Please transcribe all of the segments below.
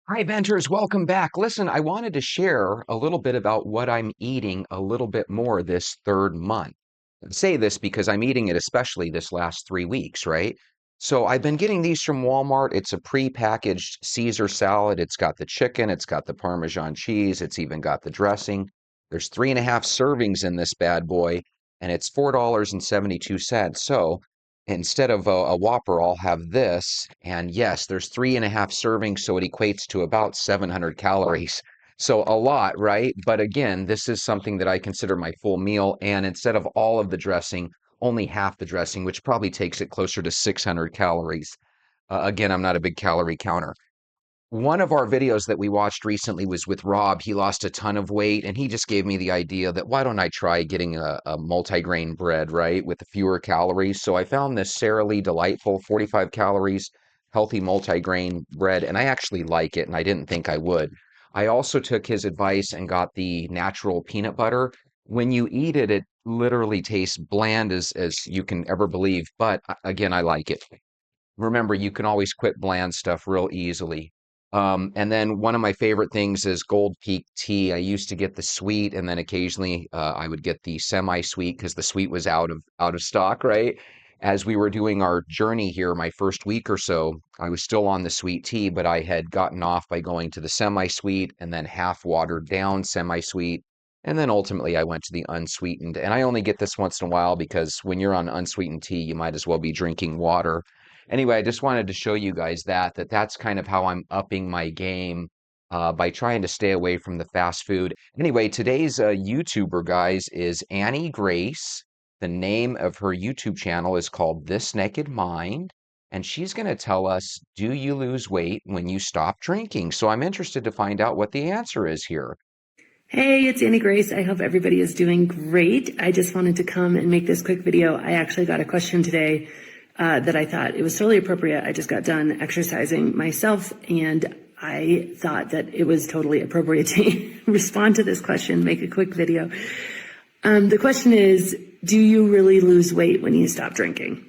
Hi, Venters. Welcome back. Listen, I wanted to share a little bit about what I'm eating a little bit more this third month. I say this because I'm eating it especially this last 3 weeks, right? So I've been getting these from Walmart. It's a pre-packaged Caesar salad. It's got the chicken, it's got the Parmesan cheese, it's even got the dressing. There's 3.5 servings in this bad boy, and it's $4.72. So instead of a Whopper, I'll have this. And yes, there's 3.5 servings, so it equates to about 700 calories. So a lot, right? But again, this is something that I consider my full meal. And instead of all of the dressing, only half the dressing, which probably takes it closer to 600 calories. Again, I'm not a big calorie counter. One of our videos that we watched recently was with Rob. He lost a ton of weight, and he just gave me the idea that why don't I try getting a multigrain bread, right, with fewer calories. So I found this Sara Lee Delightful 45 calories healthy multigrain bread, and I actually like it, and I didn't think I would. I also took his advice and got the natural peanut butter. When you eat it, it literally tastes bland as you can ever believe, but again, I like it. Remember, you can always quit bland stuff real easily. And then one of my favorite things is Gold Peak tea. I used to get the sweet, and then occasionally I would get the semi-sweet because the sweet was out of stock, right? As we were doing our journey here, my first week or so, I was still on the sweet tea, but I had gotten off by going to the semi-sweet and then half watered down semi-sweet. And then ultimately I went to the unsweetened. And I only get this once in a while because when you're on unsweetened tea, you might as well be drinking water. Anyway, I just wanted to show you guys that's kind of how I'm upping my game by trying to stay away from the fast food. Anyway, today's YouTuber, guys, is Annie Grace. The name of her YouTube channel is called This Naked Mind, and she's going to tell us, do you lose weight when you stop drinking? So I'm interested to find out what the answer is here. Hey, it's Annie Grace. I hope everybody is doing great. I just wanted to come and make this quick video. I actually got a question today that I thought it was totally appropriate. I just got done exercising myself, and I thought that it was totally appropriate to respond to this question, make a quick video. The question is, do you really lose weight when you stop drinking?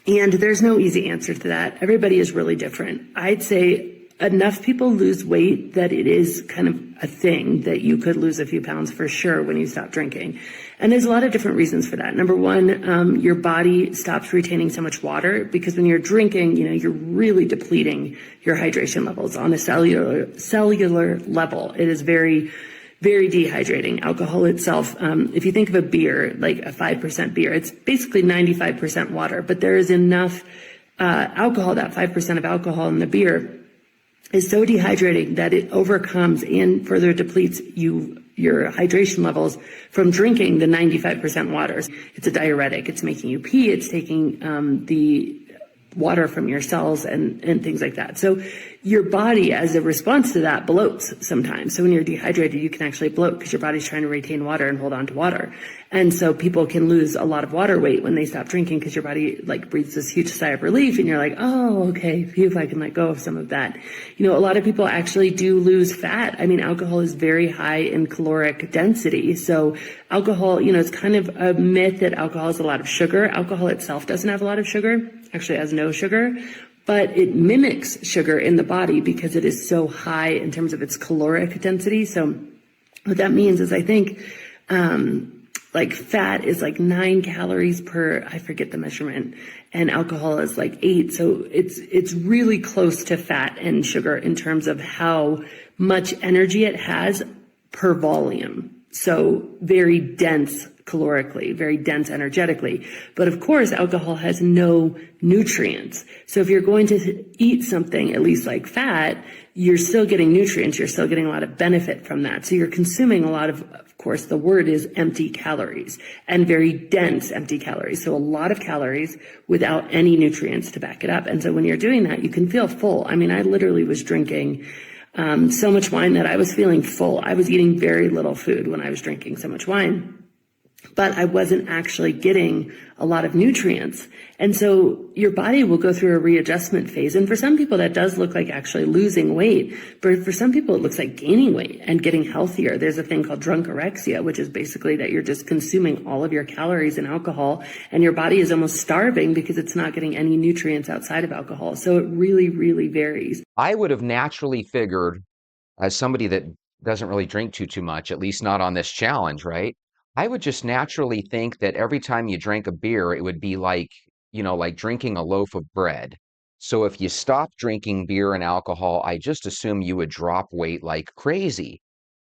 And there's no easy answer to that. Everybody is really different. I'd say enough people lose weight that it is kind of a thing that you could lose a few pounds for sure when you stop drinking. And there's a lot of different reasons for that. Number one, your body stops retaining so much water because when you're drinking, you're really depleting your hydration levels on a cellular level. It is very, very dehydrating. Alcohol itself, if you think of a beer, like a 5% beer, it's basically 95% water, but there is enough alcohol, that 5% of alcohol in the beer is so dehydrating that it overcomes and further depletes your hydration levels from drinking the 95% water. It's a diuretic. It's making you pee. It's taking the water from your cells and things like that. So your body, as a response to that, bloats sometimes. So when you're dehydrated, you can actually bloat because your body's trying to retain water and hold on to water. And so people can lose a lot of water weight when they stop drinking because your body breathes this huge sigh of relief and you're like, oh, okay, phew, I can let go of some of that. A lot of people actually do lose fat. I mean, alcohol is very high in caloric density. So alcohol, it's kind of a myth that alcohol has a lot of sugar. Alcohol itself doesn't have a lot of sugar, actually has no sugar, but it mimics sugar in the body because it is so high in terms of its caloric density. So what that means is I think, fat is 9 calories per, I forget the measurement, and alcohol is 8. So it's really close to fat and sugar in terms of how much energy it has per volume. So very dense calorically, very dense energetically. But of course, alcohol has no nutrients. So if you're going to eat something, at least like fat, you're still getting nutrients. You're still getting a lot of benefit from that. So you're consuming a lot of course, the word is empty calories and very dense empty calories. So a lot of calories without any nutrients to back it up. And so when you're doing that, you can feel full. I mean, I literally was drinking so much wine that I was feeling full. I was eating very little food when I was drinking so much wine. but I wasn't actually getting a lot of nutrients. And so your body will go through a readjustment phase. And for some people, that does look like actually losing weight. But for some people, it looks like gaining weight and getting healthier. There's a thing called drunkorexia, which is basically that you're just consuming all of your calories and alcohol, and your body is almost starving because it's not getting any nutrients outside of alcohol. So it really, really varies. I would have naturally figured, as somebody that doesn't really drink too much, at least not on this challenge, right? I would just naturally think that every time you drank a beer, it would be like, like drinking a loaf of bread. So if you stopped drinking beer and alcohol, I just assume you would drop weight like crazy.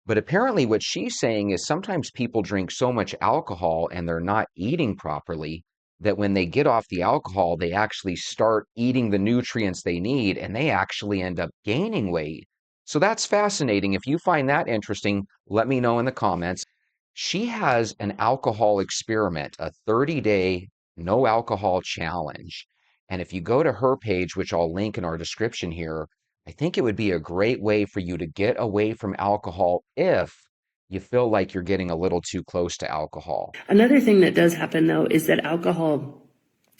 But apparently, what she's saying is sometimes people drink so much alcohol and they're not eating properly that when they get off the alcohol, they actually start eating the nutrients they need and they actually end up gaining weight. So that's fascinating. If you find that interesting, let me know in the comments. She has an alcohol experiment, a 30-day no alcohol challenge. And if you go to her page, which I'll link in our description here, I think it would be a great way for you to get away from alcohol if you feel like you're getting a little too close to alcohol. Another thing that does happen though is that alcohol,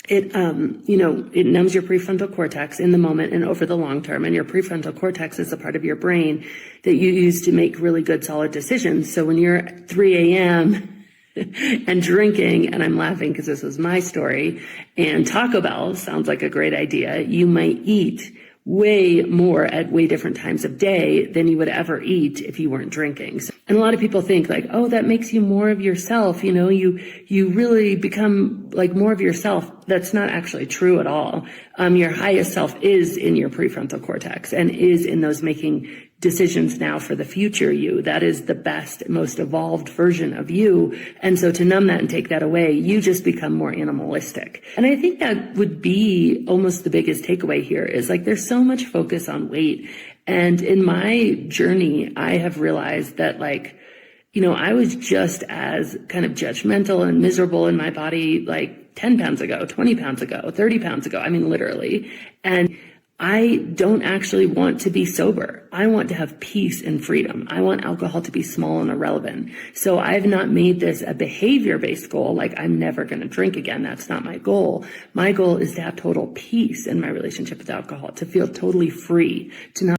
it numbs your prefrontal cortex in the moment and over the long term. And your prefrontal cortex is a part of your brain that you use to make really good, solid decisions. So when you're at 3 a.m. and drinking, and I'm laughing because this was my story, and Taco Bell sounds like a great idea, you might eat way more at way different times of day than you would ever eat if you weren't drinking. And a lot of people think like, oh, that makes you more of yourself. You really become like more of yourself. That's not actually true at all. Your highest self is in your prefrontal cortex and is in those making decisions now for the future you. That is the best, most evolved version of you. And so to numb that and take that away, you just become more animalistic. And I think that would be almost the biggest takeaway here is like there's so much focus on weight. And in my journey, I have realized that I was just as kind of judgmental and miserable in my body like 10 pounds ago, 20 pounds ago, 30 pounds ago. I mean, literally. And I don't actually want to be sober. I want to have peace and freedom. I want alcohol to be small and irrelevant. So I've not made this a behavior-based goal, like I'm never going to drink again. That's not my goal. My goal is to have total peace in my relationship with alcohol, to feel totally free, to not.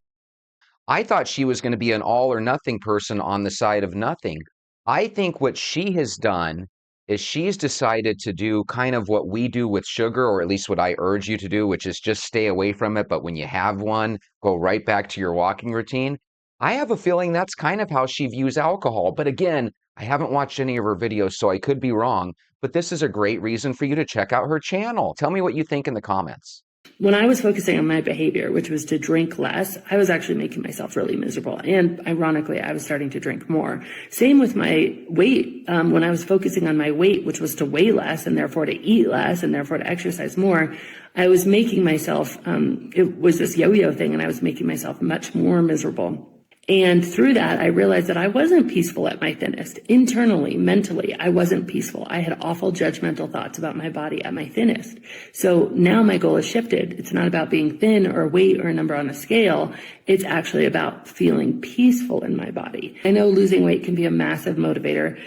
I thought she was going to be an all or nothing person on the side of nothing. I think what she has done is she's decided to do kind of what we do with sugar, or at least what I urge you to do, which is just stay away from it. But when you have one, go right back to your walking routine. I have a feeling that's kind of how she views alcohol. But again, I haven't watched any of her videos, so I could be wrong. But this is a great reason for you to check out her channel. Tell me what you think in the comments. When I was focusing on my behavior, which was to drink less, I was actually making myself really miserable. And ironically, I was starting to drink more. Same with my weight. When I was focusing on my weight, which was to weigh less and therefore to eat less and therefore to exercise more, I was making myself, it was this yo-yo thing, and I was making myself much more miserable. And through that, I realized that I wasn't peaceful at my thinnest. Internally, mentally, I wasn't peaceful. I had awful judgmental thoughts about my body at my thinnest. So now my goal has shifted. It's not about being thin or weight or a number on a scale. It's actually about feeling peaceful in my body. I know losing weight can be a massive motivator.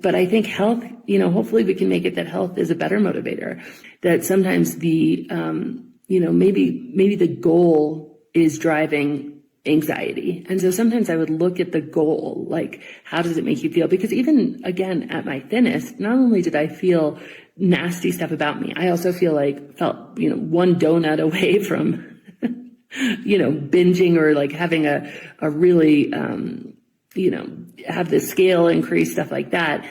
But I think health, hopefully we can make it that health is a better motivator. That sometimes maybe the goal is driving anxiety. And so sometimes I would look at the goal, like, how does it make you feel? Because even again, at my thinnest, not only did I feel nasty stuff about me, I also felt, one donut away from, binging or like having a really, have the scale increase, stuff like that.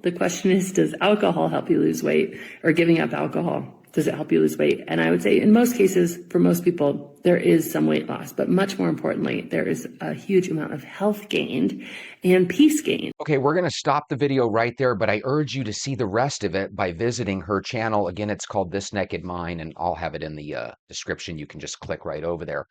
The question is, does alcohol help you lose weight, or giving up alcohol? Does it help you lose weight? And I would say in most cases, for most people, there is some weight loss, but much more importantly, there is a huge amount of health gained and peace gained. Okay, we're going to stop the video right there, but I urge you to see the rest of it by visiting her channel. Again, it's called This Naked Mind, and I'll have it in the description. You can just click right over there.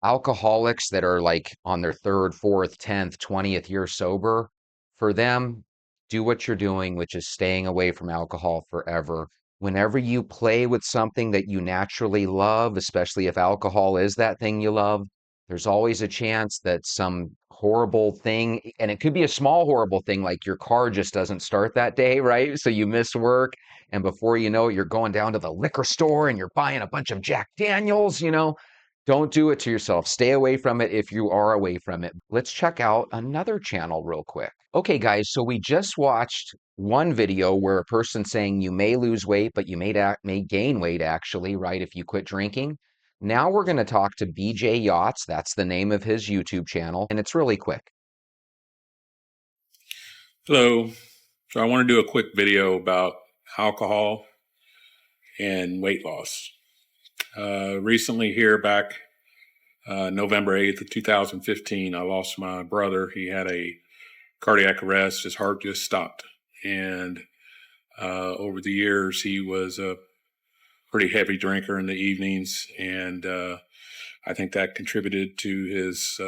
Alcoholics that are like on their third, fourth, 10th, 20th year sober, for them, do what you're doing, which is staying away from alcohol forever. Whenever you play with something that you naturally love, especially if alcohol is that thing you love, there's always a chance that some horrible thing. And it could be a small, horrible thing, like your car just doesn't start that day, right? So you miss work. And before you know it, you're going down to the liquor store and you're buying a bunch of Jack Daniels, you know. Don't do it to yourself. Stay away from it if you are away from it. Let's check out another channel real quick. Okay, guys, so we just watched one video where a person saying you may lose weight, but you may gain weight actually, right, if you quit drinking. Now we're going to talk to BJ Yachts. That's the name of his YouTube channel, and it's really quick. Hello. So I want to do a quick video about alcohol and weight loss. Recently here back November 8th of 2015, I lost my brother. He had a cardiac arrest. His heart just stopped. And over the years, he was a pretty heavy drinker in the evenings. And I think that contributed to his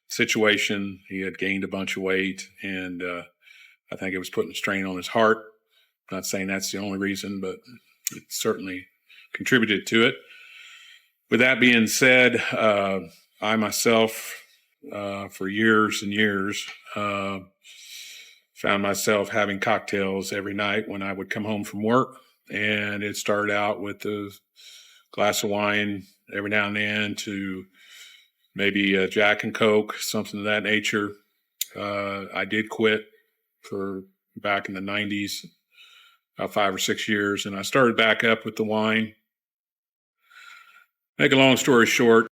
situation. He had gained a bunch of weight, and I think it was putting a strain on his heart. I'm not saying that's the only reason, but it certainly contributed to it. With that being said, I myself, for years and years, found myself having cocktails every night when I would come home from work. And it started out with a glass of wine every now and then to maybe a Jack and Coke, something of that nature. I did quit for back in the 90s, about 5 or 6 years, and I started back up with the wine. Make a long story short.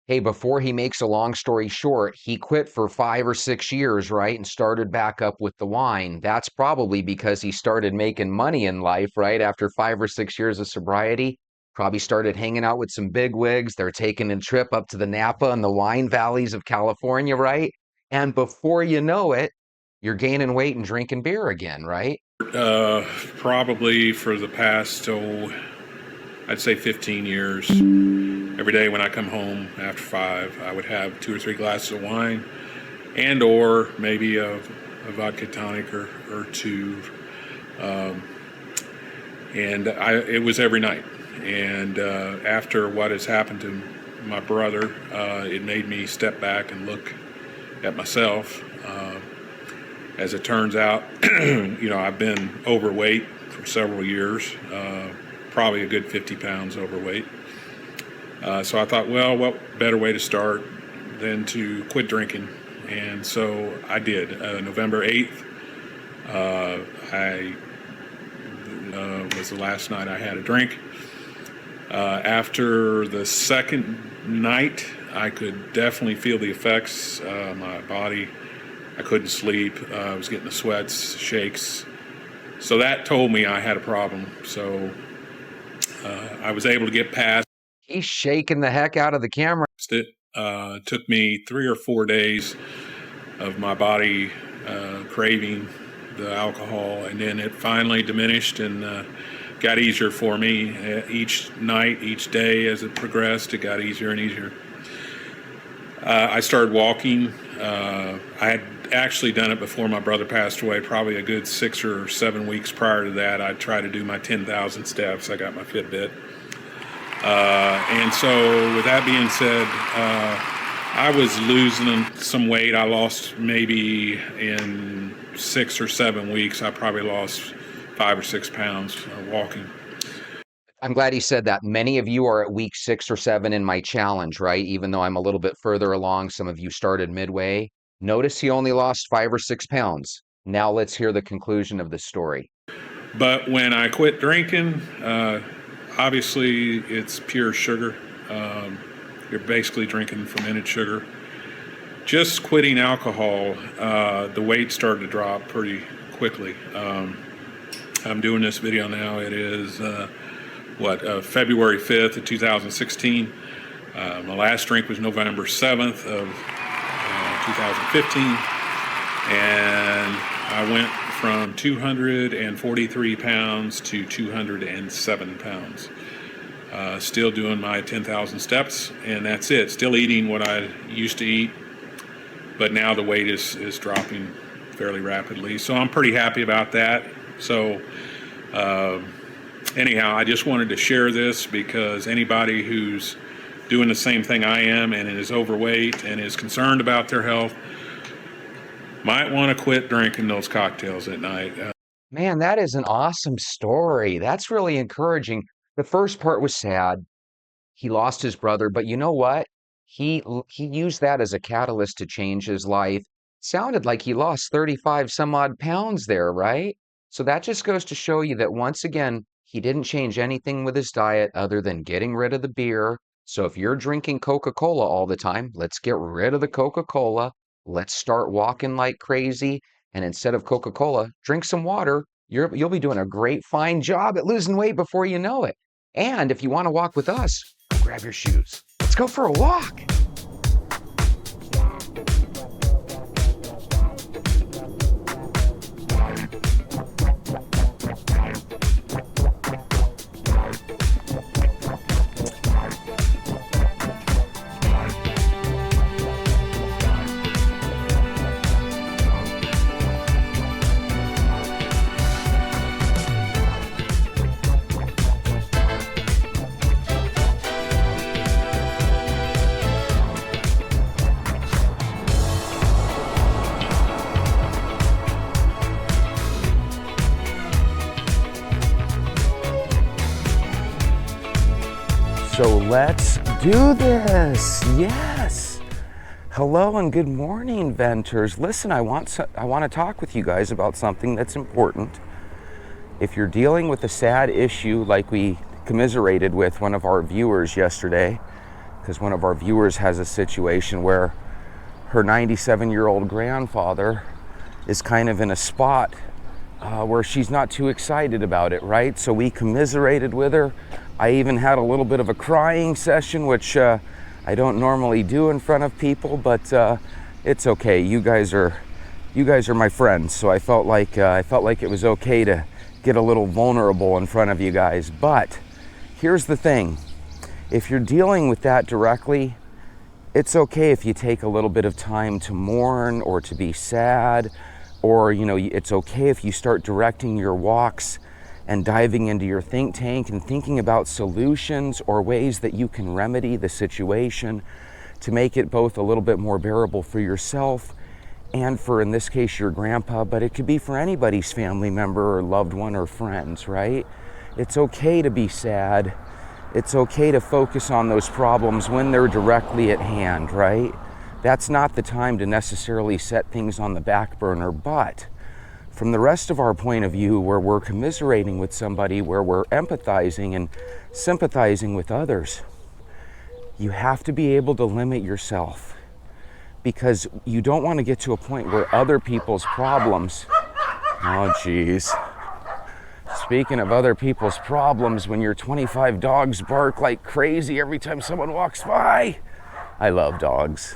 Hey, before he makes a long story short, he quit for 5 or 6 years, right? And started back up with the wine. That's probably because he started making money in life, right? After 5 or 6 years of sobriety, probably started hanging out with some big wigs. They're taking a trip up to the Napa and the wine valleys of California, right? And before you know it, you're gaining weight and drinking beer again, right? Probably for the past, I'd say 15 years. Every day when I come home after 5, I would have 2 or 3 glasses of wine and or maybe a vodka tonic or two. And it was every night. And after what has happened to my brother, it made me step back and look at myself. As it turns out, I've been overweight for several years, probably a good 50 pounds overweight. So I thought, well, what better way to start than to quit drinking? And so I did. November 8th, I was the last night I had a drink. After the second night, I could definitely feel the effects. My body, I couldn't sleep. I was getting the sweats, shakes. So that told me I had a problem. So I was able to get past He's shaking the heck out of the camera. it. Took me 3 or 4 days of my body craving the alcohol, and then it finally diminished and got easier for me. Each night, each day as it progressed, it got easier and easier. I started walking. I had actually done it before my brother passed away, probably a good 6 or 7 weeks prior to that. I'd try to do my 10,000 steps. I got my Fitbit. And so with that being said, I was losing some weight. I lost maybe in 6 or 7 weeks, I probably lost 5 or 6 pounds walking. I'm glad he said that. Many of you are at week 6 or 7 in my challenge, right? Even though I'm a little bit further along, some of you started midway. Notice he only lost 5 or 6 pounds. Now let's hear the conclusion of the story. But when I quit drinking, obviously it's pure sugar. You're basically drinking fermented sugar. Just quitting alcohol, the weight started to drop pretty quickly. I'm doing this video now. It is February 5th of 2016. My last drink was November 7th of 2015, and I went from 243 pounds to 207 pounds. Still doing my 10,000 steps, and that's it. Still eating what I used to eat, but now the weight is dropping fairly rapidly. So I'm pretty happy about that. So anyhow, I just wanted to share this because anybody who's doing the same thing I am and is overweight and is concerned about their health, Might want to quit drinking those cocktails at night. Man, that is an awesome story. That's really encouraging. The first part was sad. He lost his brother, but you know what? He used that as a catalyst to change his life. Sounded like he lost 35 some odd pounds there, right? So that just goes to show you that once again, he didn't change anything with his diet other than getting rid of the beer. So if you're drinking Coca-Cola all the time, let's get rid of the Coca-Cola. Let's start walking like crazy. And instead of Coca-Cola, drink some water. You'll be doing a great fine job at losing weight before you know it. And if you want to walk with us, grab your shoes. Let's go for a walk. So let's do this. Yes. Hello and good morning, venters. Listen, I want to talk with you guys about something that's important. If you're dealing with a sad issue like we commiserated with one of our viewers yesterday, because one of our viewers has a situation where her 97-year-old grandfather is kind of in a spot where she's not too excited about it, right? So we commiserated with her. I even had a little bit of a crying session, which I don't normally do in front of people, but it's okay. You guys are my friends, so I felt like it was okay to get a little vulnerable in front of you guys. But here's the thing: if you're dealing with that directly, it's okay if you take a little bit of time to mourn or to be sad, or it's okay if you start directing your walks and diving into your think tank and thinking about solutions or ways that you can remedy the situation to make it both a little bit more bearable for yourself and for, in this case, your grandpa, but it could be for anybody's family member or loved one or friends, right? It's okay to be sad. It's okay to focus on those problems when they're directly at hand, right? That's not the time to necessarily set things on the back burner, but from the rest of our point of view, where we're commiserating with somebody, where we're empathizing and sympathizing with others, you have to be able to limit yourself, because you don't want to get to a point where other people's problems, oh geez, speaking of other people's problems, when your 25 dogs bark like crazy every time someone walks by. I love dogs.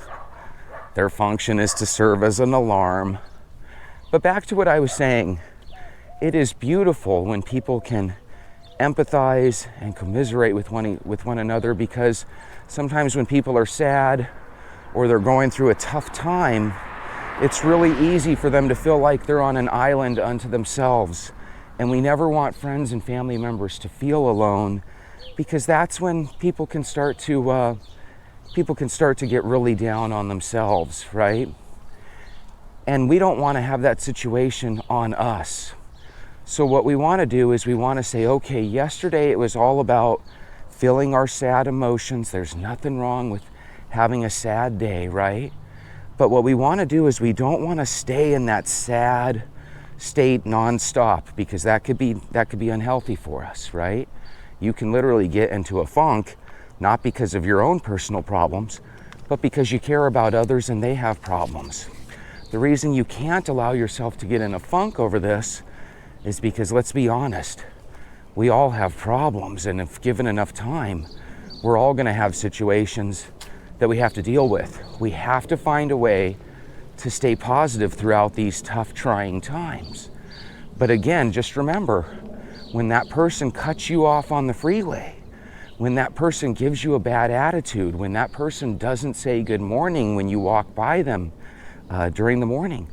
Their function is to serve as an alarm. But back to what I was saying, it is beautiful when people can empathize and commiserate with one another, because sometimes when people are sad or they're going through a tough time, it's really easy for them to feel like they're on an island unto themselves. And we never want friends and family members to feel alone, because that's when people can start to get really down on themselves, right? And we don't want to have that situation on us. So what we want to do is we want to say, okay, yesterday it was all about feeling our sad emotions. There's nothing wrong with having a sad day, right? But what we want to do is we don't want to stay in that sad state nonstop, because that could be unhealthy for us, right? You can literally get into a funk, not because of your own personal problems, but because you care about others and they have problems. The reason you can't allow yourself to get in a funk over this is because, let's be honest, we all have problems, and if given enough time, we're all going to have situations that we have to deal with. We have to find a way to stay positive throughout these tough, trying times. But again, just remember, when that person cuts you off on the freeway, when that person gives you a bad attitude, when that person doesn't say good morning when you walk by them during the morning,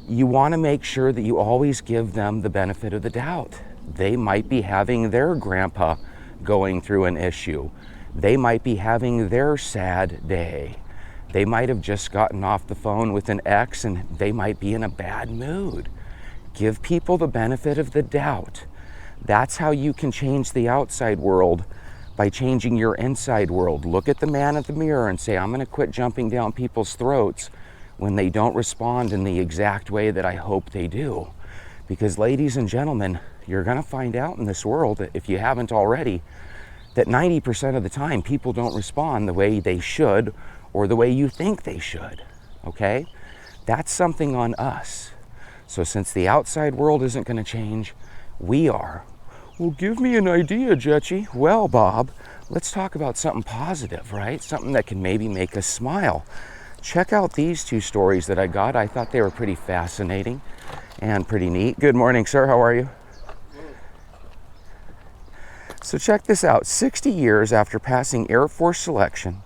you want to make sure that you always give them the benefit of the doubt. They might be having their grandpa going through an issue. They might be having their sad day. They might have just gotten off the phone with an ex and they might be in a bad mood. Give people the benefit of the doubt. That's how you can change the outside world, by changing your inside world. Look at the man at the mirror and say, I'm going to quit jumping down people's throats when they don't respond in the exact way that I hope they do. Because ladies and gentlemen, you're going to find out in this world, if you haven't already, that 90% of the time people don't respond the way they should or the way you think they should, okay? That's something on us. So since the outside world isn't going to change, we are. Well, give me an idea, Jetchy. Well, Bob, let's talk about something positive, right? Something that can maybe make us smile. Check out these two stories that I got. I thought they were pretty fascinating and pretty neat. Good morning, sir. How are you? So check this out. 60 years after passing Air Force selection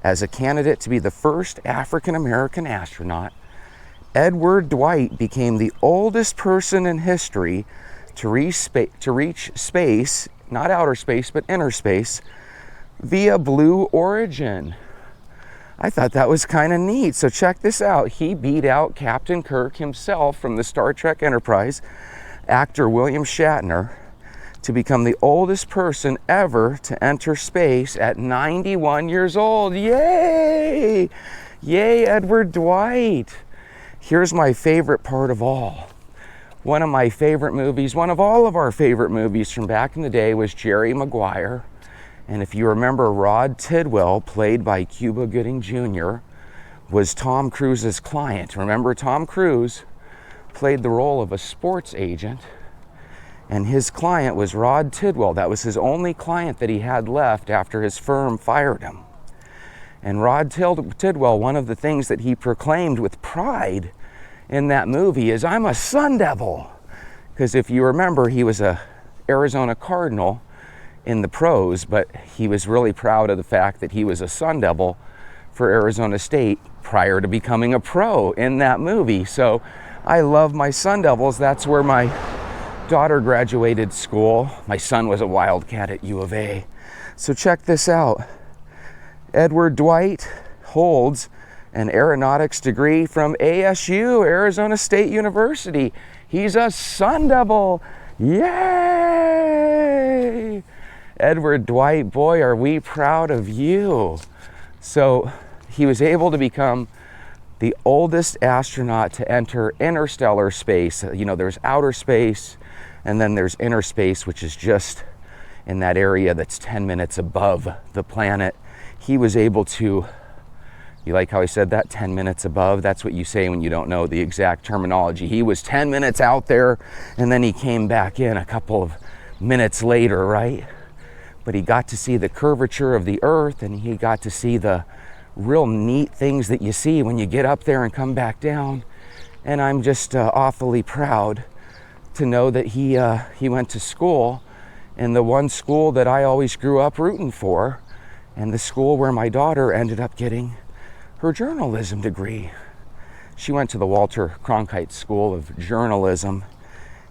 as a candidate to be the first African-American astronaut, Edward Dwight became the oldest person in history to reach space, not outer space, but inner space, via Blue Origin. I thought that was kind of neat. So check this out. He beat out Captain Kirk himself from the Star Trek Enterprise, actor William Shatner, to become the oldest person ever to enter space at 91 years old. Yay! Yay, Edward Dwight. Here's my favorite part of all. One of my favorite movies, one of all of our favorite movies from back in the day, was Jerry Maguire. And if you remember, Rod Tidwell, played by Cuba Gooding Jr., was Tom Cruise's client. Remember, Tom Cruise played the role of a sports agent, and his client was Rod Tidwell. That was his only client that he had left after his firm fired him. And Rod Tidwell, one of the things that he proclaimed with pride in that movie is, I'm a Sun Devil. Because if you remember, he was a Arizona Cardinal in the pros, but he was really proud of the fact that he was a Sun Devil for Arizona State prior to becoming a pro in that movie. So I love my Sun Devils. That's where my daughter graduated school. My son was a Wildcat at U of A. So check this out. Edward Dwight holds an aeronautics degree from ASU, Arizona State University. He's a Sun Devil. Yay! Edward Dwight, boy, are we proud of you. So he was able to become the oldest astronaut to enter interstellar space. You know, there's outer space, and then there's inner space, which is just in that area that's 10 minutes above the planet. He was able to, you like how I said that, 10 minutes above? That's what you say when you don't know the exact terminology. He was 10 minutes out there, and then he came back in a couple of minutes later, right? But he got to see the curvature of the Earth, and he got to see the real neat things that you see when you get up there and come back down. And I'm just awfully proud to know that he went to school in the one school that I always grew up rooting for, and the school where my daughter ended up getting her journalism degree. She went to the Walter Cronkite School of Journalism,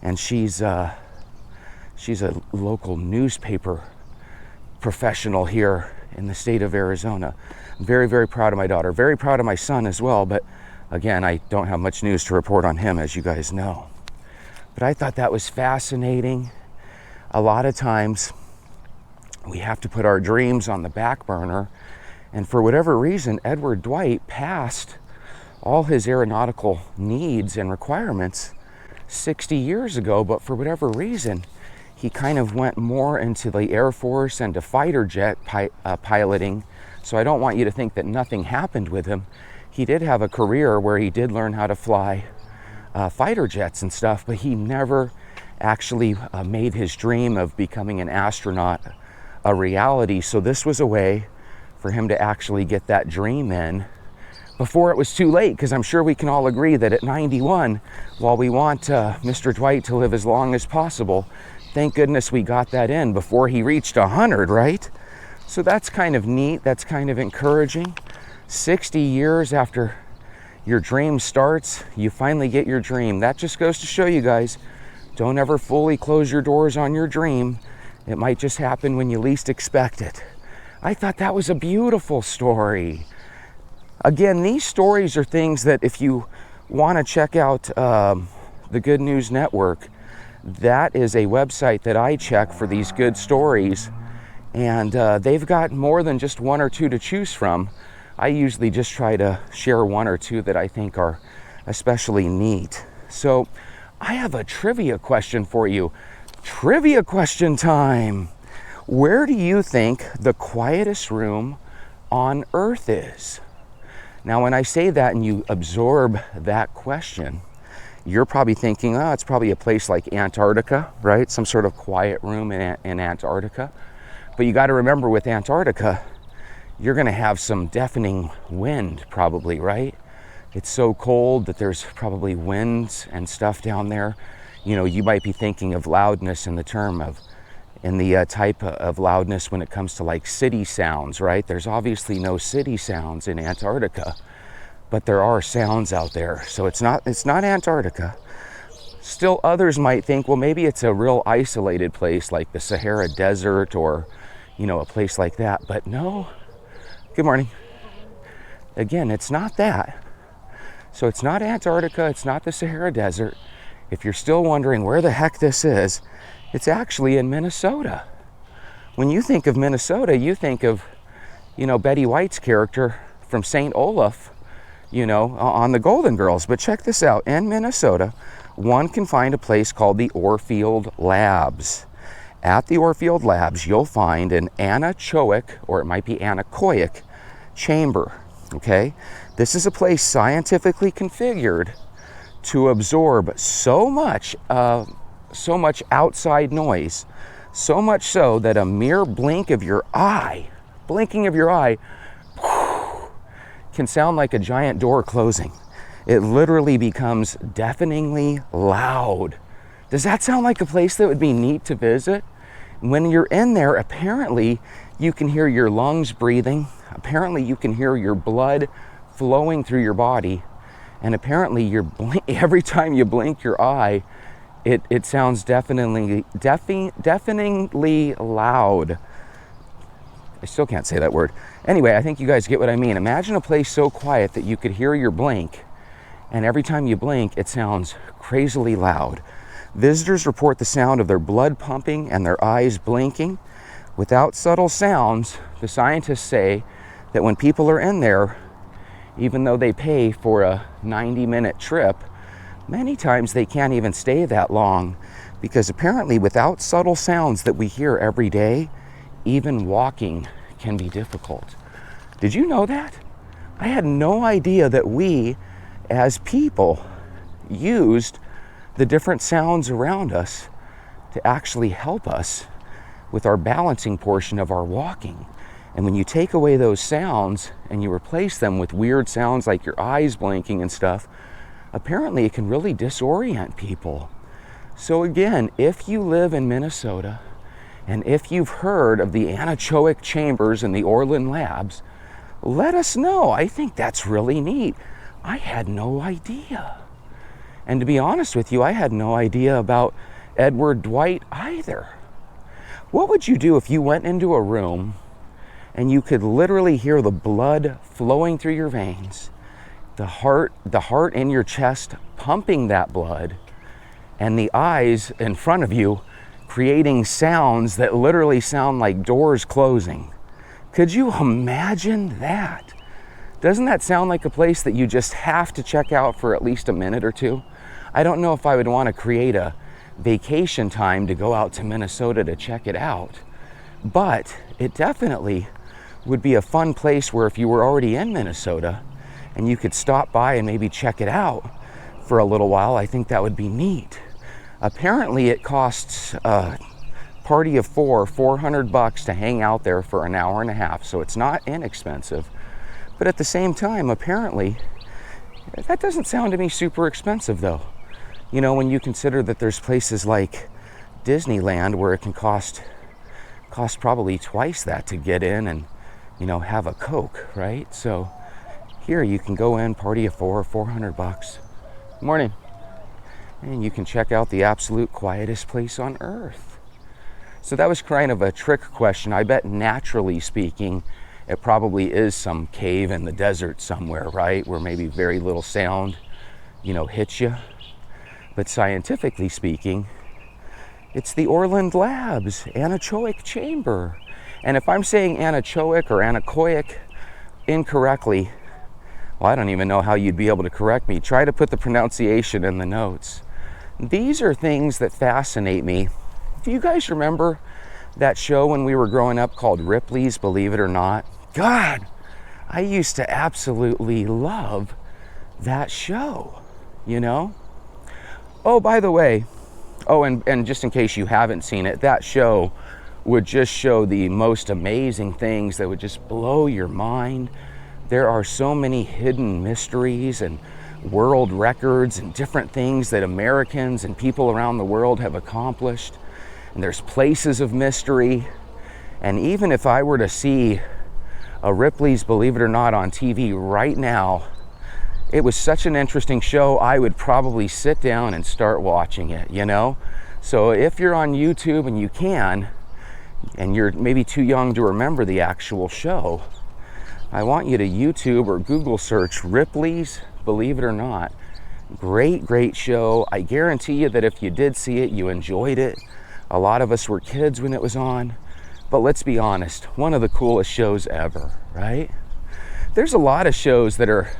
and she's a local newspaper professional here in the state of Arizona. I'm very, very proud of my daughter, very proud of my son as well, but again, I don't have much news to report on him, as you guys know. But I thought that was fascinating. A lot of times we have to put our dreams on the back burner, and for whatever reason, Edward Dwight passed all his aeronautical needs and requirements 60 years ago, but for whatever reason, he kind of went more into the Air Force and to fighter jet piloting. So I don't want you to think that nothing happened with him. He did have a career where he did learn how to fly fighter jets and stuff, but he never actually made his dream of becoming an astronaut a reality. So this was a way for him to actually get that dream in before it was too late, because I'm sure we can all agree that at 91, while we want Mr. Dwight to live as long as possible, thank goodness we got that in before he reached 100, right? So that's kind of neat. That's kind of encouraging. 60 years after your dream starts, you finally get your dream. That just goes to show you guys, don't ever fully close your doors on your dream. It might just happen when you least expect it. I thought that was a beautiful story. Again, these stories are things that if you want to check out the Good News Network, that is a website that I check for these good stories. And they've got more than just one or two to choose from. I usually just try to share one or two that I think are especially neat. So I have a trivia question for you. Trivia question time. Where do you think the quietest room on Earth is? Now, when I say that and you absorb that question, you're probably thinking, oh, it's probably a place like Antarctica, right? Some sort of quiet room in Antarctica. But you got to remember, with Antarctica, you're going to have some deafening wind probably, right? It's so cold that there's probably winds and stuff down there. You know, you might be thinking of loudness in the type of loudness when it comes to like city sounds, right? There's obviously no city sounds in Antarctica, but there are sounds out there. So it's not Antarctica. Still, others might think, well, maybe it's a real isolated place like the Sahara Desert, or, you know, a place like that. But no. Good morning. Again, it's not that. So it's not Antarctica, it's not the Sahara Desert. If you're still wondering where the heck this is, it's actually in Minnesota. When you think of Minnesota, you think of, you know, Betty White's character from St. Olaf, you know, on the Golden Girls. But check this out. In Minnesota, one can find a place called the Orfield Labs. At the Orfield Labs, you'll find an anechoic, or it might be anechoic, chamber, okay? This is a place scientifically configured to absorb so much outside noise, so much so that a mere blinking of your eye, can sound like a giant door closing. It literally becomes deafeningly loud. Does that sound like a place that would be neat to visit? When you're in there, apparently you can hear your lungs breathing. Apparently you can hear your blood flowing through your body. And apparently every time you blink your eye, it sounds deafeningly loud. I still can't say that word. Anyway, I think you guys get what I mean. Imagine a place so quiet that you could hear your blink, and every time you blink, it sounds crazily loud. Visitors report the sound of their blood pumping and their eyes blinking. Without subtle sounds, the scientists say that when people are in there, even though they pay for a 90-minute trip, many times they can't even stay that long, because apparently without subtle sounds that we hear every day, even walking can be difficult. Did you know that? I had no idea that we, as people, used the different sounds around us to actually help us with our balancing portion of our walking. And when you take away those sounds and you replace them with weird sounds like your eyes blinking and stuff, apparently it can really disorient people. So again, if you live in Minnesota, and if you've heard of the anechoic chambers in the Orland Labs, let us know. I think that's really neat. I had no idea. And to be honest with you, I had no idea about Edward Dwight either. What would you do if you went into a room and you could literally hear the blood flowing through your veins, the heart in your chest pumping that blood, and the eyes in front of you creating sounds that literally sound like doors closing? Could you imagine that? Doesn't that sound like a place that you just have to check out for at least a minute or two? I don't know if I would want to create a vacation time to go out to Minnesota to check it out, but it definitely would be a fun place where if you were already in Minnesota and you could stop by and maybe check it out for a little while, I think that would be neat. Apparently it costs a party of four, $400 to hang out there for an hour and a half, so it's not inexpensive. But at the same time, apparently, that doesn't sound to me super expensive though. You know, when you consider that there's places like Disneyland where it can cost probably twice that to get in and, you know, have a Coke, right? So here you can go in, party of four, $400. Good morning. And you can check out the absolute quietest place on earth. So that was kind of a trick question. I bet naturally speaking, it probably is some cave in the desert somewhere, right? Where maybe very little sound, hits you. But scientifically speaking, it's the Orland Labs anechoic chamber. And if I'm saying anechoic or anechoic incorrectly, well, I don't even know how you'd be able to correct me. Try to put the pronunciation in the notes. These are things that fascinate me. Do you guys remember that show when we were growing up called Ripley's Believe It or Not? God, I used to absolutely love that show, Oh, by the way, and just in case you haven't seen it, that show would just show the most amazing things that would just blow your mind. There are so many hidden mysteries and world records and different things that Americans and people around the world have accomplished. And there's places of mystery. And even if I were to see a Ripley's Believe It or Not on TV right now, it was such an interesting show, I would probably sit down and start watching it, So if you're on YouTube and you can, and you're maybe too young to remember the actual show, I want you to YouTube or Google search Ripley's Believe It or Not. Great show. I guarantee you that if you did see it, you enjoyed it. A lot of us were kids when it was on. But let's be honest, one of the coolest shows ever, right? There's a lot of shows that are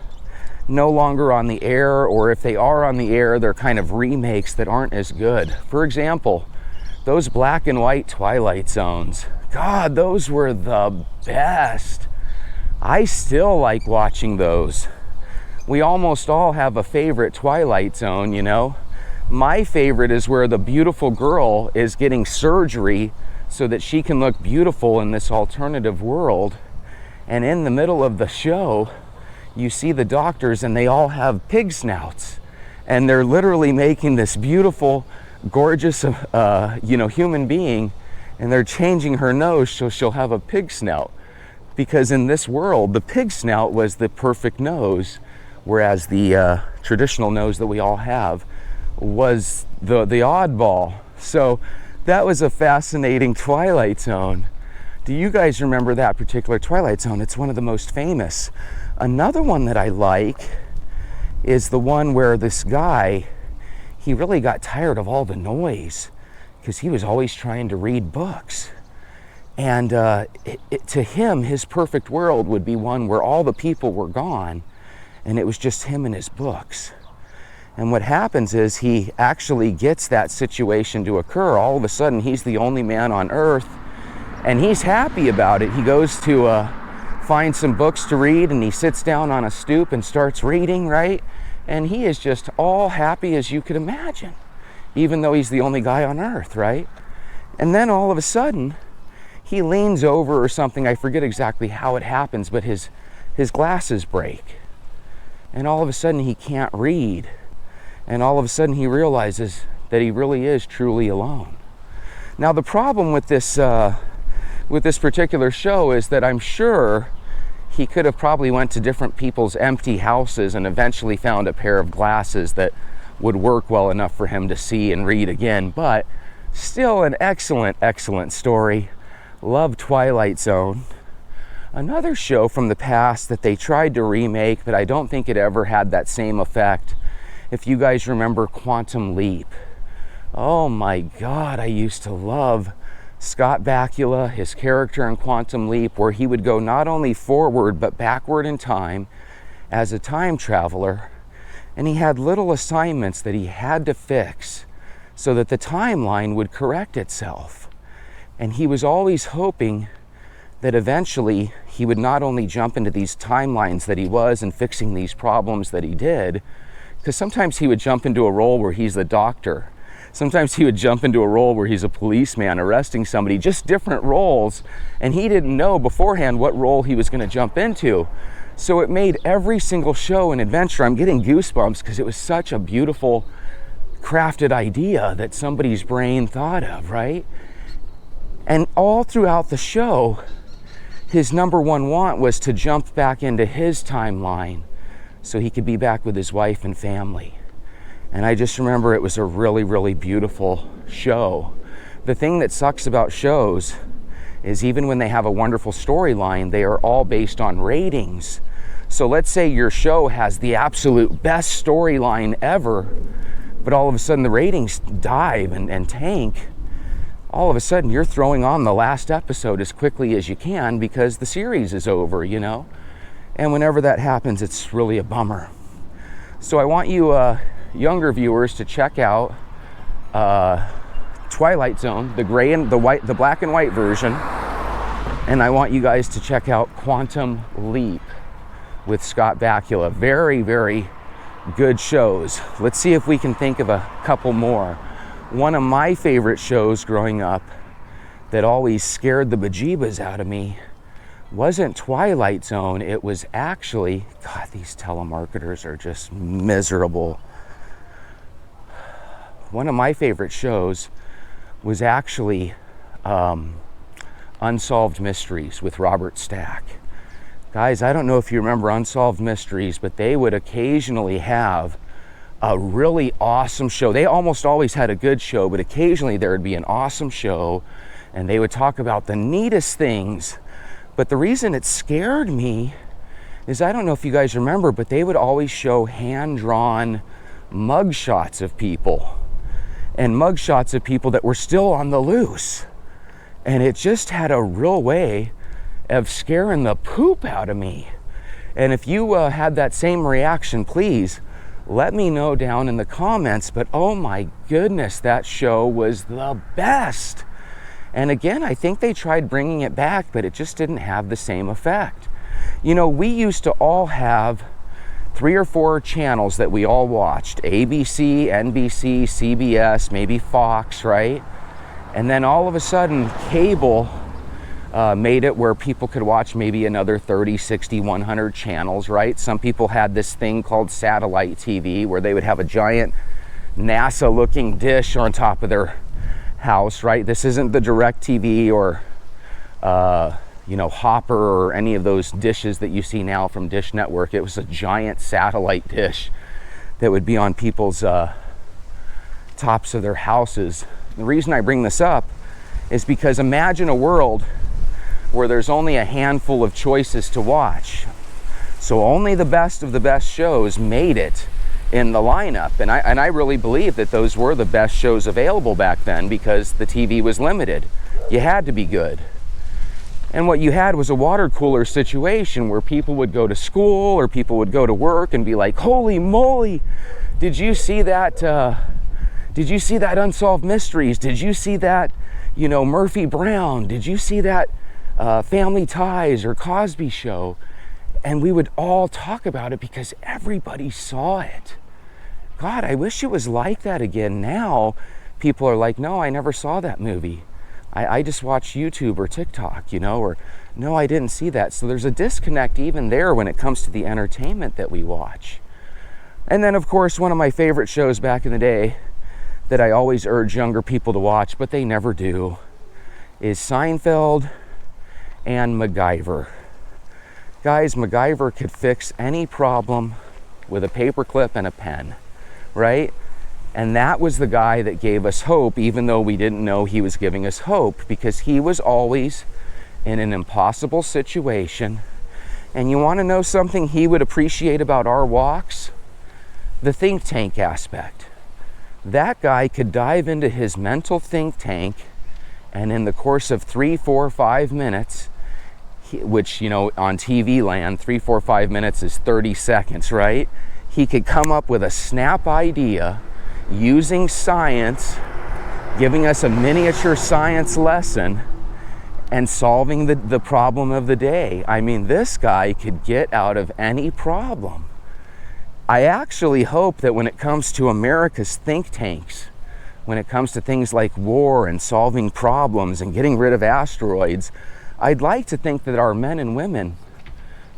no longer on the air, or if they are on the air, they're kind of remakes that aren't as good. For example, those black and white Twilight Zones. God, those were the best. I still like watching those. We almost all have a favorite Twilight Zone, My favorite is where the beautiful girl is getting surgery so that she can look beautiful in this alternative world. And in the middle of the show, you see the doctors and they all have pig snouts. And they're literally making this beautiful, gorgeous, human being, and they're changing her nose so she'll have a pig snout. Because in this world, the pig snout was the perfect nose, whereas the traditional nose that we all have was the oddball. So that was a fascinating Twilight Zone. Do you guys remember that particular Twilight Zone? It's one of the most famous. Another one that I like is the one where this guy, he really got tired of all the noise because he was always trying to read books. And to him, his perfect world would be one where all the people were gone and it was just him and his books. And what happens is he actually gets that situation to occur. All of a sudden, he's the only man on earth, and he's happy about it. He goes to find some books to read, and he sits down on a stoop and starts reading, right? And he is just all happy as you could imagine, even though he's the only guy on earth, right? And then all of a sudden, he leans over or something. I forget exactly how it happens, but his glasses break. And all of a sudden, he can't read. And all of a sudden he realizes that he really is truly alone. Now the problem with this particular show is that I'm sure he could have probably went to different people's empty houses and eventually found a pair of glasses that would work well enough for him to see and read again. But still an excellent story. Love Twilight Zone. Another show from the past that they tried to remake, but I don't think it ever had that same effect. If you guys remember Quantum Leap. Oh my God, I used to love Scott Bakula, his character in Quantum Leap, where he would go not only forward but backward in time as a time traveler. And he had little assignments that he had to fix so that the timeline would correct itself. And he was always hoping that eventually he would not only jump into these timelines that he was and fixing these problems that he did, because sometimes he would jump into a role where he's the doctor. Sometimes he would jump into a role where he's a policeman arresting somebody, just different roles. And he didn't know beforehand what role he was going to jump into. So it made every single show an adventure. I'm getting goosebumps because it was such a beautiful, crafted idea that somebody's brain thought of, right? And all throughout the show, his number one want was to jump back into his timeline so he could be back with his wife and family. And I just remember it was a really beautiful show. The thing that sucks about shows is even when they have a wonderful storyline, they are all based on ratings. So let's say your show has the absolute best storyline ever, but all of a sudden the ratings dive and tank. All of a sudden you're throwing on the last episode as quickly as you can because the series is over, you know? And whenever that happens, it's really a bummer. So I want you younger viewers to check out Twilight Zone, the gray and the white, the black and white version. And I want you guys to check out Quantum Leap with Scott Bakula. Very, very good shows. Let's see if we can think of a couple more. One of my favorite shows growing up that always scared the bejeebas out of me wasn't Twilight Zone. It was actually, God, these telemarketers are just miserable. One of my favorite shows was actually Unsolved Mysteries with Robert Stack. Guys, I don't know if you remember Unsolved Mysteries, but they would occasionally have a really awesome show. They almost always had a good show, but occasionally there would be an awesome show and they would talk about the neatest things. But the reason it scared me is, I don't know if you guys remember, but they would always show hand-drawn mugshots of people and mugshots of people that were still on the loose. And it just had a real way of scaring the poop out of me. And if you had that same reaction, please let me know down in the comments. But oh my goodness, that show was the best. And again, I think they tried bringing it back, but it just didn't have the same effect. You know, we used to all have 3 or 4 channels that we all watched: ABC, NBC, CBS, maybe Fox, right? And then all of a sudden, cable made it where people could watch maybe another 30, 60, 100 channels, right? Some people had this thing called satellite TV where they would have a giant NASA-looking dish on top of their house, right? This isn't the DirecTV or, you know, Hopper or any of those dishes that you see now from Dish Network. It was a giant satellite dish that would be on people's tops of their houses. The reason I bring this up is because imagine a world where there's only a handful of choices to watch. So only the best of the best shows made it in the lineup. And I really believe that those were the best shows available back then because the TV was limited. You had to be good. And what you had was a water cooler situation where people would go to school or people would go to work and be like, holy moly, did you see that? Did you see that Unsolved Mysteries? Did you see that, you know, Murphy Brown? Did you see that Family Ties or Cosby Show? And we would all talk about it because everybody saw it. God, I wish it was like that again. Now people are like, no, I never saw that movie. I just watched YouTube or TikTok, you know, or no, I didn't see that. So there's a disconnect even there when it comes to the entertainment that we watch. And then, of course, one of my favorite shows back in the day that I always urge younger people to watch, but they never do, is Seinfeld and MacGyver. Guys, MacGyver could fix any problem with a paperclip and a pen, right? And that was the guy that gave us hope, even though we didn't know he was giving us hope, because he was always in an impossible situation. And you want to know something he would appreciate about our walks? The think tank aspect. That guy could dive into his mental think tank, and in the course of 3, 4, 5 minutes, which, you know, on TV land, 3, 4, 5 minutes is 30 seconds, right? He could come up with a snap idea using science, giving us a miniature science lesson, and solving the problem of the day. I mean, this guy could get out of any problem. I actually hope that when it comes to America's think tanks, when it comes to things like war and solving problems and getting rid of asteroids, I'd like to think that our men and women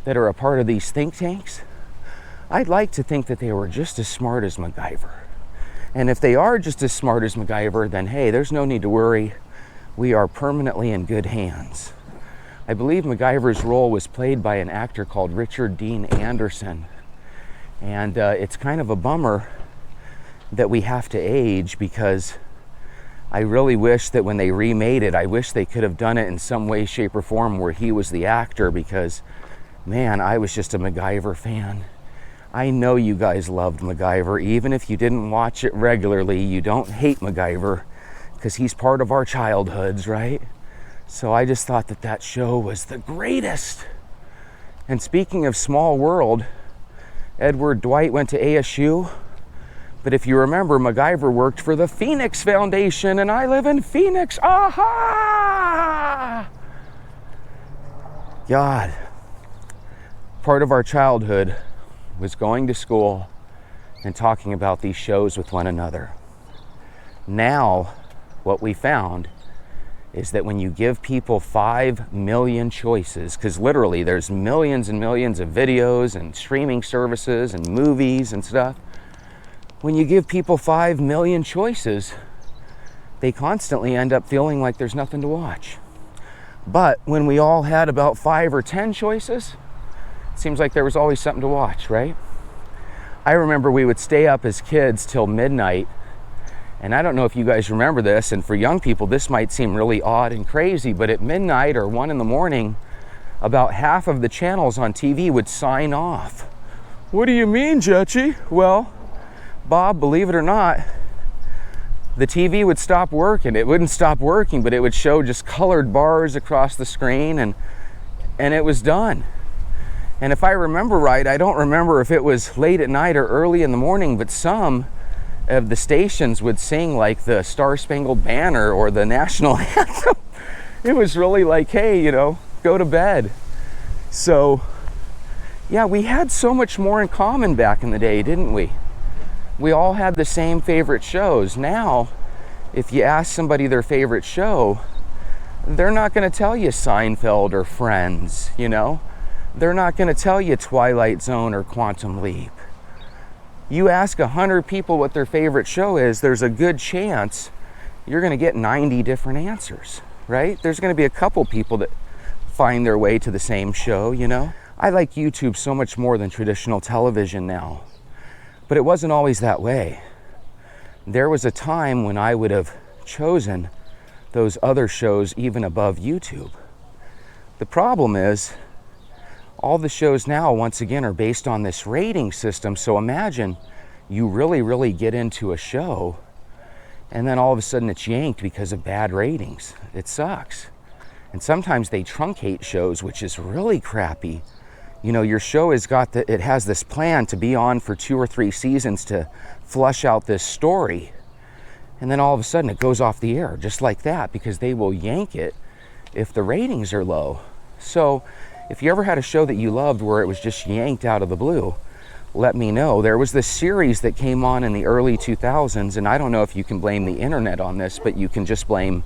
that are a part of these think tanks, I'd like to think that they were just as smart as MacGyver. And if they are just as smart as MacGyver, then hey, there's no need to worry. We are permanently in good hands. I believe MacGyver's role was played by an actor called Richard Dean Anderson. And it's kind of a bummer that we have to age, because I really wish that when they remade it, I wish they could have done it in some way, shape, or form where he was the actor, because, man, I was just a MacGyver fan. I know you guys loved MacGyver. Even if you didn't watch it regularly, you don't hate MacGyver, because he's part of our childhoods, right? So I just thought that that show was the greatest. And speaking of small world, Edward Dwight went to ASU. But if you remember, MacGyver worked for the Phoenix Foundation, and I live in Phoenix. Aha! God, part of our childhood was going to school and talking about these shows with one another. Now, what we found is that when you give people 5 million choices, because literally there's millions and millions of videos and streaming services and movies and stuff, when you give people 5 million choices, they constantly end up feeling like there's nothing to watch. But when we all had about 5 or 10 choices, it seems like there was always something to watch, right? I remember we would stay up as kids till midnight, and I don't know if you guys remember this, and for young people this might seem really odd and crazy, but at midnight or 1 in the morning, about half of the channels on TV would sign off. What do you mean, Jetchy? Well, Bob, believe it or not, the TV would stop working. It wouldn't stop working, but it would show just colored bars across the screen, and it was done. And if I remember right, I don't remember if it was late at night or early in the morning, but some of the stations would sing like the Star Spangled Banner or the national anthem. It was really like, hey, you know, go to bed. So, yeah, we had so much more in common back in the day, didn't we? We all had the same favorite shows. Now, if you ask somebody their favorite show, they're not going to tell you Seinfeld or Friends, you know? They're not going to tell you Twilight Zone or Quantum Leap. You ask 100 people what their favorite show is, there's a good chance you're going to get 90 different answers, right? There's going to be a couple people that find their way to the same show, you know? I like YouTube so much more than traditional television now. But it wasn't always that way. There was a time when I would have chosen those other shows even above YouTube. The problem is, all the shows now, once again, are based on this rating system. So imagine you really, really get into a show, and then all of a sudden it's yanked because of bad ratings. It sucks. And sometimes they truncate shows, which is really crappy. You know, your show it has this plan to be on for 2 or 3 seasons to flush out this story. And then all of a sudden it goes off the air just like that, because they will yank it if the ratings are low. So if you ever had a show that you loved where it was just yanked out of the blue, let me know. There was this series that came on in the early 2000s, and I don't know if you can blame the internet on this, but you can just blame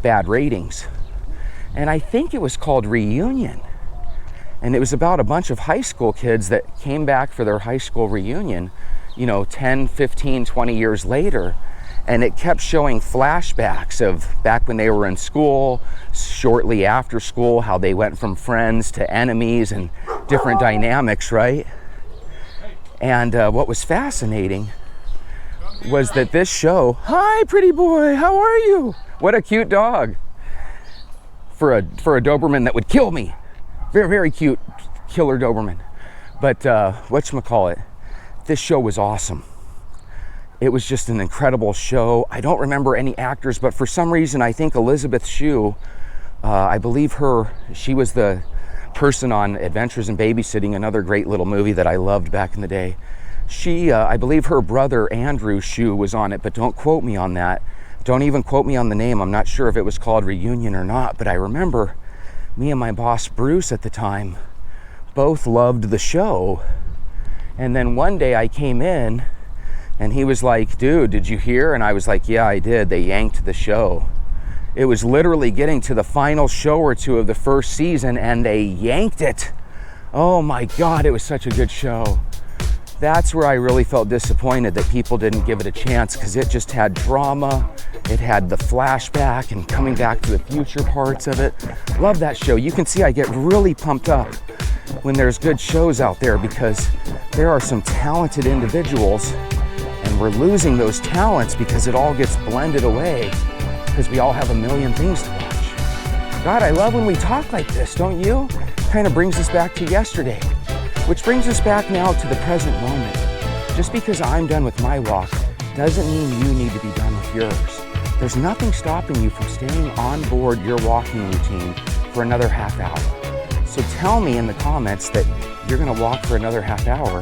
bad ratings. And I think it was called Reunion. And it was about a bunch of high school kids that came back for their high school reunion, you know, 10, 15, 20 years later. And it kept showing flashbacks of back when they were in school, shortly after school, how they went from friends to enemies and different dynamics, right? And what was fascinating was that this show, hi, pretty boy, how are you? What a cute dog. For a Doberman that would kill me. Very, very cute killer Doberman. But whatchamacallit, this show was awesome. It was just an incredible show. I don't remember any actors, but for some reason, I think Elizabeth Shue, I believe she was the person on Adventures in Babysitting, another great little movie that I loved back in the day. I believe her brother, Andrew Shue, was on it, but don't quote me on that. Don't even quote me on the name. I'm not sure if it was called Reunion or not, but I remember me and my boss, Bruce, at the time, both loved the show. And then one day I came in and he was like, dude, did you hear? And I was like, yeah, I did. They yanked the show. It was literally getting to the final show or two of the first season and they yanked it. Oh my God, it was such a good show. That's where I really felt disappointed that people didn't give it a chance, because it just had drama. It had the flashback and coming back to the future parts of it. Love that show. You can see I get really pumped up when there's good shows out there, because there are some talented individuals and we're losing those talents because it all gets blended away because we all have a million things to watch. God, I love when we talk like this, don't you? Kind of brings us back to yesterday, which brings us back now to the present moment. Just because I'm done with my walk doesn't mean you need to be done with yours. There's nothing stopping you from staying on board your walking routine for another half hour. So tell me in the comments that you're going to walk for another half hour,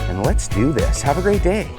and let's do this. Have a great day.